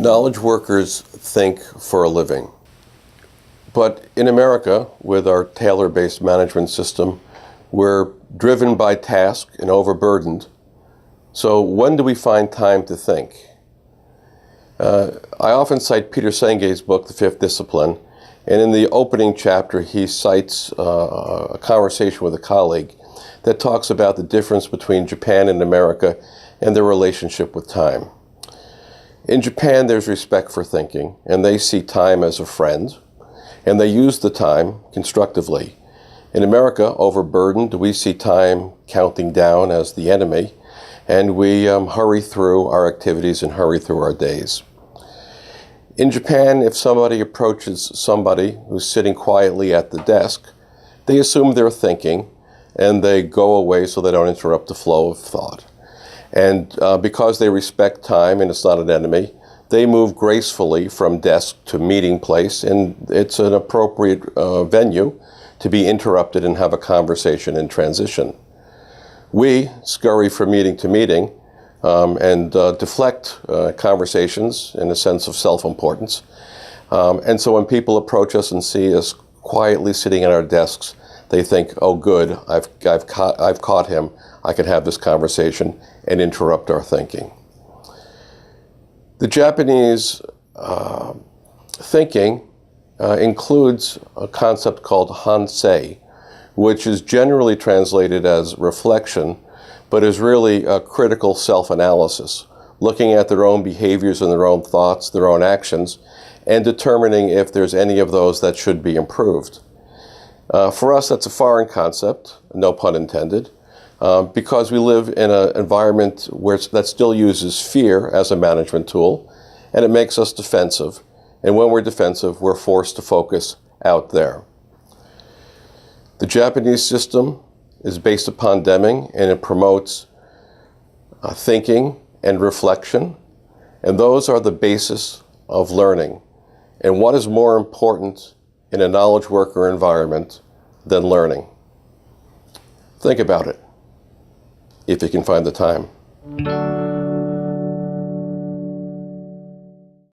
Knowledge workers think for a living. But in America, with our Taylor-based management system, we're driven by task and overburdened. So when do we find time to think? I often cite Peter Senge's book, The Fifth Discipline, and in the opening chapter he cites a conversation with a colleague that talks about the difference between Japan and America and their relationship with time. In Japan, there's respect for thinking, and they see time as a friend, and they use the time constructively. In America, overburdened, we see time counting down as the enemy, and we hurry through our activities and hurry through our days. In Japan, if somebody approaches somebody who's sitting quietly at the desk, they assume they're thinking, and they go away so they don't interrupt the flow of thought. And because they respect time and it's not an enemy, they move gracefully from desk to meeting place, and it's an appropriate venue to be interrupted and have a conversation in transition. We scurry from meeting to meeting and deflect conversations in a sense of self-importance. And so when people approach us and see us quietly sitting at our desks, they think, oh good, I've caught him. I can have this conversation and interrupt our thinking. The Japanese thinking includes a concept called Hansei, which is generally translated as reflection, but is really a critical self-analysis, looking at their own behaviors and their own thoughts, their own actions, and determining if there's any of those that should be improved. For us, that's a foreign concept, no pun intended, because we live in an environment that still uses fear as a management tool, and it makes us defensive. And when we're defensive, we're forced to focus out there. The Japanese system is based upon Deming, and it promotes thinking and reflection, and those are the basis of learning. And what is more important in a knowledge worker environment than learning? Think about it, if you can find the time.